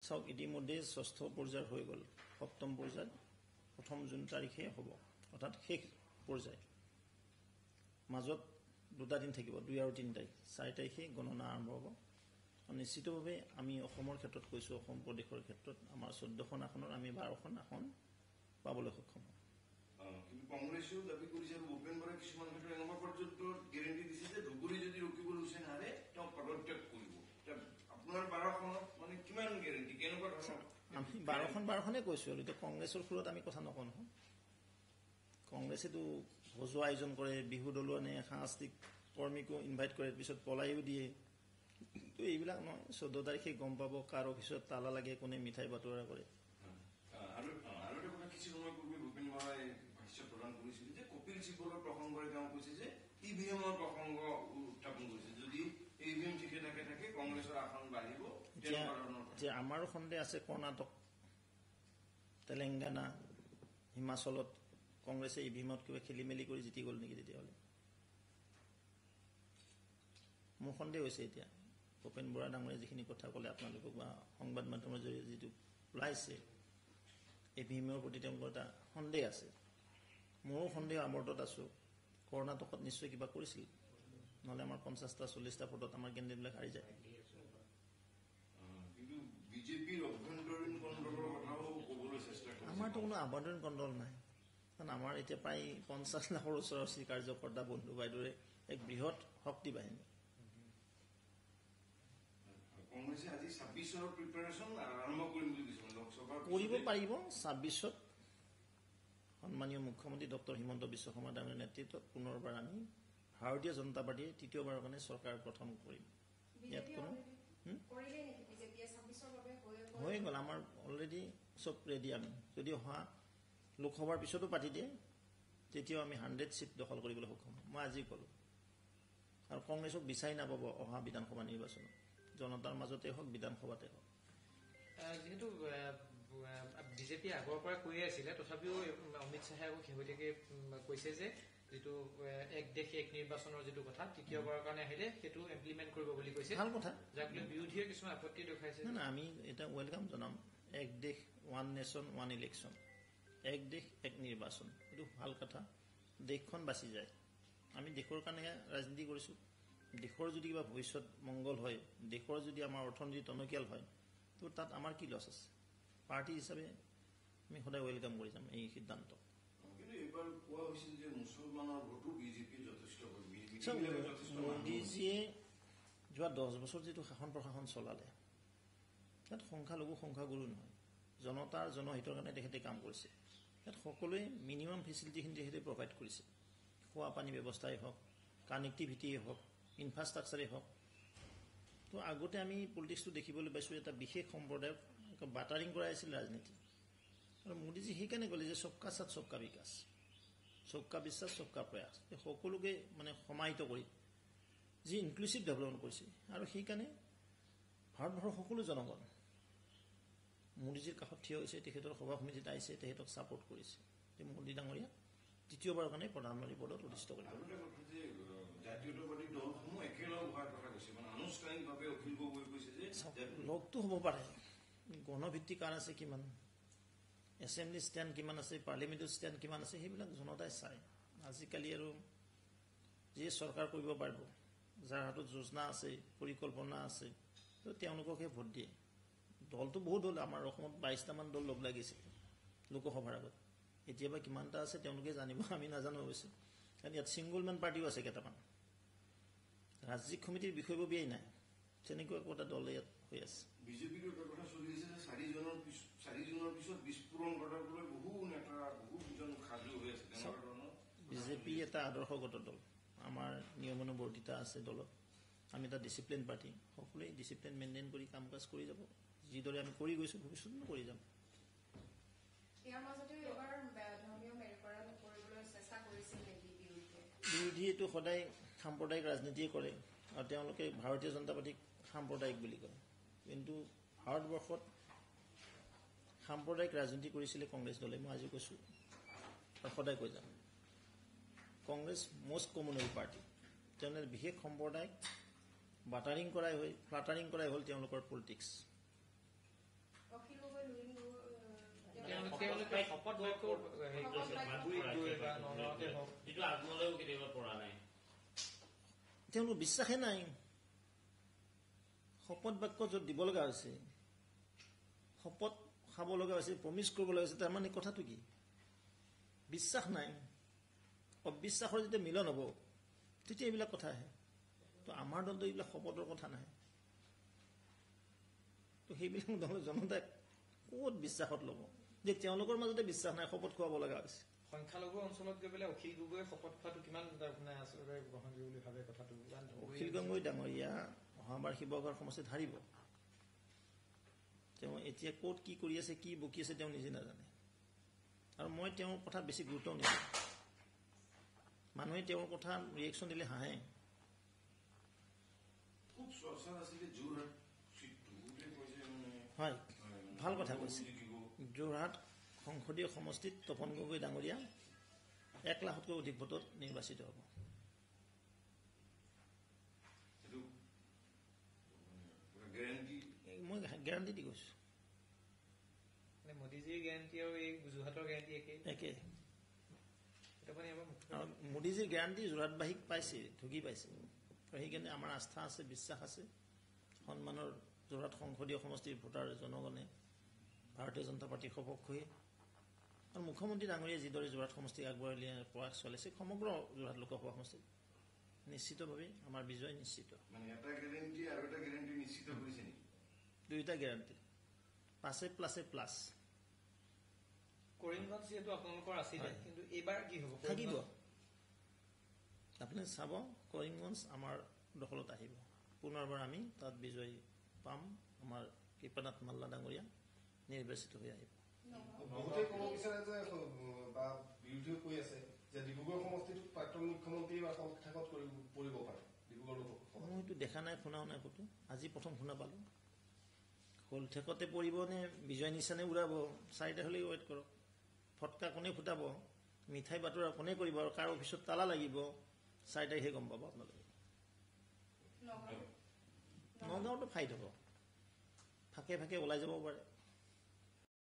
চাওক ইতিমধ্যে ষষ্ঠ পৰ্যায়ৰ হৈ গ'ল, সপ্তম পৰ্যায় 1 জুন তাৰিখে হ'ব, অৰ্থাৎ শেষ পৰ্যায়। মাজত 2টা দিন থাকিব, 2 আৰু 3 তাৰিখ, 4 তাৰিখে গণনা আৰম্ভ হ'ব। নিশ্চিতভাৱে আমি অসমৰ ক্ষেত্ৰত কৈছোঁ, অসম প্ৰদেশৰ ক্ষেত্ৰত আমাৰ 14খন আসনৰ আমি 12খন আসন পাবলৈ সক্ষম হ'ম। কিন্তু কংগ্ৰেছেও দাবী কৰিছে, ভূপেন বৰাই কিছুমান ক্ষেত্ৰত এনেকুৱা পৰ্যন্ত গেৰেণ্টি দিছে যে ধুবুৰী যদি ৰকিবুল হুছেইন হাৰে তেওঁ পদত্যাগ কৰিব। আপোনাৰ 12খনত মানে কিমান গেৰেণ্টি, কেনেকুৱা ধৰণৰ? আমি 12খনে কৈছোঁ আৰু এতিয়া কংগ্ৰেছৰ সুৰত আমি কথা নকওঁ নহয়। কংগ্ৰেছেতো ভোজো আয়োজন কৰে, বিহু দলো আনে, সাংস্কৃতিক কৰ্মীকো ইনভাইট কৰে, পিছত পলাইও দিয়ে। তো এইবিলাক নহয়, 14 তাৰিখে গম পাব কাৰ অফিচত তালা লাগে, কোনে মিঠাই বাতৰা কৰে। আৰু এটা কথা, কিছু সময় পূৰ্বে ভূপেন বৰাই ভাষ্য প্ৰদান কৰিছিল যে কপিল চিবলৰ প্ৰসংগৰে তেওঁ কৈছে যে ইভিএমৰ প্ৰসংগ উত্থাপন কৰিছে, যদি ইভিএম ঠিকে থাকে কংগ্ৰেছৰ আসন বাঢ়িব। এতিয়া আমাৰো সন্দেহ আছে, কৰ্ণাটক, তেলেংগানা, হিমাচলত কংগ্ৰেছে ইভিএমত কিবা খেলি মেলি কৰি জিতি গ'ল নেকি তেতিয়াহ'লে? মোৰ সন্দেহ হৈছে এতিয়া ভূপেন বৰা ডাঙৰীয়ে যিখিনি কথা ক'লে আপোনালোকক বা সংবাদ মাধ্যমৰ জৰিয়তে যিটো ওলাইছে, ইভিএমৰ প্ৰতি তেওঁলোকৰ এটা সন্দেহ আছে। মোৰো সন্দেহ আৱৰ্তত আছোঁ, কৰ্ণাটকত নিশ্চয় কিবা কৰিছিল, নহ'লে আমাৰ 50টা 40টা পদত আমাৰ কেণ্ডিডেটবিলাক হাৰি যায়। কিন্তু বিজেপিৰ অভ্যন্তৰীণ কণ্ডলৰ কথাও ক'বলৈ চেষ্টা কৰিছে। আমাৰতো কোনো আভ্যন্তৰীণ কণ্ডল নাই, কাৰণ আমাৰ এতিয়া প্ৰায় 50 লাখৰ ওচৰা-ওচৰি কাৰ্যকৰ্তা বন্ধু বাইদেউৰে এক বৃহৎ শক্তি বাহিনী। কংগ্ৰেছে আজি 26ৰ প্ৰিপাৰেশ্যন আৰম্ভ কৰিম বুলি কৈছে, লোকসভাৰ কৰিব পাৰিব। 26ত সন্মানীয় মুখ্যমন্ত্ৰী ডক্টৰ হিমন্ত বিশ্ব শৰ্মা ডাঙৰীয়াৰ নেতৃত্বত পুনৰবাৰ আমি ভাৰতীয় জনতা পাৰ্টীয়ে তৃতীয়বাৰৰ কাৰণে চৰকাৰ গঠন কৰিম। ইয়াত কোনো হৈ গ'ল, আমাৰ অলৰেডি চব ৰেডি। আমি যদি অহা লোকসভাৰ পিছতো পাতি দিয়ে তেতিয়াও আমি 100 চিট দখল কৰিবলৈ সক্ষম হ'ম। মই আজি ক'লোঁ, আৰু কংগ্ৰেছক বিচাৰি নাপাব অহা বিধানসভা নিৰ্বাচনত, জনতাৰ মাজতে হওক, বিধানসভাতে হওক। যিহেতু বিজেপি আগৰ পৰা কৈয়ে আছিলে, তথাপিও অমিত শ্বাহে আকৌ শেহতীয়াকে কৈছে যে যিটো এক দেশ এক নিৰ্বাচনৰ যিটো কথা তৃতীয়বাৰৰ কাৰণে আহিলে সেইটো ইমপ্লিমেণ্ট কৰিব বুলি কৈছে। ভাল কথা, যাক লৈ বিৰোধীয়ে কিছুমান আপত্তি দেখুৱাইছে। না আমি এটা ৱেলকাম জনাম। এক দেশ ওৱান নেশ্যন ওৱান ইলেকশ্যন, এক দেশ এক নিৰ্বাচন, এইটো ভাল কথা। দেশখন বাচি যায়। আমি দেশৰ কাৰণে ৰাজনীতি কৰিছোঁ। দেশৰ যদি কিবা ভৱিষ্যত মংগল হয়, দেশৰ যদি আমাৰ অৰ্থনীতি টনকিয়াল হয়, তো তাত আমাৰ কি লছ আছে? পাৰ্টি হিচাপে আমি সদায় ৱেলকাম কৰি যাম এই সিদ্ধান্ত। কিন্তু এইবাৰ কোৱা হৈছিল যে মুছলমানৰ ভোটো বিজেপি যথেষ্ট হ'ল। মোদীজীয়ে যোৱা 10 বছৰ যিটো শাসন প্ৰশাসন চলালে, তাত সংখ্যালঘু সংখ্যাগুৰু নহয়, জনতাৰ জনহিতৰ কাৰণে তেখেতে কাম কৰিছে। ইয়াত সকলোৱে মিনিমাম ফেচিলিটিখিনি তেখেতে প্ৰভাইড কৰিছে। খোৱা পানী ব্যৱস্থাই হওক, কানেক্টিভিটিয়ে হওক, ইনফ্ৰাষ্ট্ৰাকচাৰেই হওক। তো আগতে আমি পলিটিক্সটো দেখিবলৈ পাইছোঁ, এটা বিশেষ সম্প্ৰদায়ক বাটাৰিং কৰাই আছিল ৰাজনীতি। আৰু মোদীজী সেইকাৰণে ক'লে যে সবকা সাথ সবকা বিকাশ, সবকা বিশ্বাস সবকা প্ৰয়াস, সকলোকে মানে সমাহিত কৰি যি ইনক্লুচিভ ডেভেলপমেণ্ট কৰিছে। আৰু সেইকাৰণে ভাৰতবৰ্ষৰ সকলো জনগণ মোদীজীৰ কাষত থিয় হৈছে, তেখেতৰ সভা সমিতিত আহিছে, তেখেতক ছাপোৰ্ট কৰিছে। মোদী ডাঙৰীয়া তৃতীয়বাৰৰ কাৰণে প্ৰধানমন্ত্ৰী পদত অধিষ্ঠিত কৰিব। জাতীয়তাবাদী দলসমূহ একেলগ হোৱাৰ কথা কৈছে, মানে আনুষ্ঠানিকভাৱে অখিল গগৈ কৈছে যে লগটো হ'ব পাৰে, গণভিত্তি কাৰ আছে কিমান, এছেম্বলি ষ্টেণ্ড কিমান আছে, পাৰ্লিয়ামেণ্টৰ ষ্টেণ্ড কিমান আছে, সেইবিলাক জনতাই চায়। আজিকালি আৰু যিয়ে চৰকাৰ কৰিব পাৰিব, যাৰ হাতত যোজনা আছে, পৰিকল্পনা আছে, তো তেওঁলোককহে ভোট দিয়ে। দলটো বহুত হ'ল, আমাৰ অসমত 22টামান দল লগ লাগিছে লোকসভাৰ আগত। এতিয়াবা কিমানটা আছে তেওঁলোকে জানিব, আমি নাজানো অৱশ্যে। কাৰণ ইয়াত ছিংগলমেন পাৰ্টিও আছে কেইটামান, ৰাজ্যিক সমিতিৰ বিষয়ববীয়াই নাই, তেনেকুৱা একোটা দল ইয়াত হৈ আছে। বিজেপিৰ এটা কথা চলি আছে যে 4 জুনৰ পিছত বিস্ফোৰণ ঘটাবলৈ বহু নেতা বহুজন সাজু হৈ আছে। বিজেপি এটা আদৰ্শগত দল, আমাৰ নিয়মানুবৰ্তিতা আছে দলত। আমি এটা ডিচিপ্লিন পাৰ্টি, সকলোৱে ডিচিপ্লিন মেইনটেইন কৰি কাম কাজ কৰি যাব, যিদৰে আমি কৰি গৈছোঁ ভৱিষ্যতেও কৰি যাম। বিৰোধীয়েতো সদায় সাম্প্ৰদায়িক ৰাজনীতিয়ে কৰে, আৰু তেওঁলোকে ভাৰতীয় জনতা পাৰ্টীক সাম্প্ৰদায়িক বুলি কয়। কিন্তু ভাৰতবৰ্ষত সাম্প্ৰদায়িক ৰাজনীতি কৰিছিলে কংগ্ৰেছ দলে, মই আজি কৈছোঁ আৰু সদায় কৈ যাম। কংগ্ৰেছ মষ্ট কমিউনেল পাৰ্টি, তেওঁলোকে বিশেষ সম্প্ৰদায়ক বাটাৰিং কৰাই ফ্লাটাৰিং কৰাই হ'ল তেওঁলোকৰ পলিটিক্স। শপত বাক্য হেৰি কৰিছে বাগুৰিত গৈ বা নগাঁৱতে হওক যিটো আত্মলেও কেতিয়াবা পৰা নাই তেওঁলোকৰ বিশ্বাসে নাই শপত বাক্য য'ত দিব লগা হৈছে শপত খাব লগা হৈছে প্ৰমিছ কৰিব লগা হৈছে তাৰমানে কথাটো কি বিশ্বাস নাই অবিশ্বাসৰ যেতিয়া মিলন হ'ব তেতিয়া এইবিলাক কথা আহে তো আমাৰ দলটো এইবিলাক শপতৰ কথা নাহে তো সেইবিলাক দলৰ জনতাই ক'ত বিশ্বাসত ল'ব যে তেওঁলোকৰ মাজতে বিশ্বাস নাই শপত খুৱাব লগা হৈছে সংখ্যালঘু অঞ্চলত গৈ পেলাই অখিল গগৈয়ে শপত খোৱাটো কিমান আচলতে গ্ৰহণযোগ্য বুলি ভাবে কথাটো অখিল গগৈ ডাঙৰীয়া অহাবাৰ শিৱসাগৰ সমষ্টিত হাৰিব তেওঁ এতিয়া ক'ত কি কৰি আছে কি বকি আছে তেওঁ নিজে নাজানে আৰু মই তেওঁৰ কথাত বেছি গুৰুত্ব নিদিওঁ মানুহে তেওঁৰ কথা ৰিয়েকশ্যন দিলে হাঁহে খুব চৰ্চা আছিলে যোৰহাট চিটটো বুলি কৈছে হয় ভাল কথা কৈছে যোৰহাট সংসদীয় সমষ্টিত তপন গগৈ ডাঙৰীয়া 1 লাখতকৈ অধিক ভোটত নিৰ্বাচিত হ'ব মই গেৰাণ্টি দি কৈছোঁ মোদীজীৰ গেৰাণ্টি আৰু এই যোৰহাটৰ গেৰাণ্টি একে আৰু মোদীজীৰ গেৰাণ্টি যোৰহাটবাসীক পাইছে ঢুকি পাইছে আৰু সেইকাৰণে আমাৰ আস্থা আছে বিশ্বাস আছে সন্মানৰ যোৰহাট সংসদীয় সমষ্টিৰ ভোটাৰ জনগণে ভাৰতীয় জনতা পাৰ্টীৰ সপক্ষে আৰু মুখ্যমন্ত্ৰী ডাঙৰীয়াই যিদৰে যোৰহাট সমষ্টিক আগবঢ়াই নিয়াৰ প্ৰয়াস চলাইছে সমগ্ৰ যোৰহাট লোকসভা সমষ্টিত নিশ্চিতভাৱে আমাৰ বিজয় নিশ্চিত দুয়োটা গেৰাণ্টি ++++ কৰিমগঞ্জ যিহেতু আপোনালোকৰ আছিলে কিন্তু এইবাৰ কি হ'ব থাকিব আপুনি চাব কৰিমগঞ্জ আমাৰ দখলত আহিব পুনৰবাৰ আমি তাত বিজয় পাম আমাৰ কৃপানাথ মাল্লা ডাঙৰীয়া নিৰ্বাচিত হৈ আহিব বহুতে ক'ব বিচাৰে যে বা বিৰোধীও কৈ আছে যে ডিব্ৰুগড় সমষ্টিটোত প্ৰাক্তন মুখ্যমন্ত্ৰী বা সংখ্যাকত পৰিব পাৰে ডিব্ৰুগড় মই এইটো দেখা নাই শুনাও নাই ক'তো আজি প্ৰথম শুনা পালোঁ শোলঠেকতে পৰিব নে বিজয় নিচানে উৰাব 4টা হ'লেই ৱেইট কৰক ফটকা কোনে ফুটাব মিঠাই বাতৰা কোনে কৰিব আৰু কাৰ অফিচত তালা লাগিব 4 তাৰিখে গম পাব আপোনালোকে নগাঁৱতো ফাইট হ'ব ফাকে ফাকে ওলাই যাব পাৰে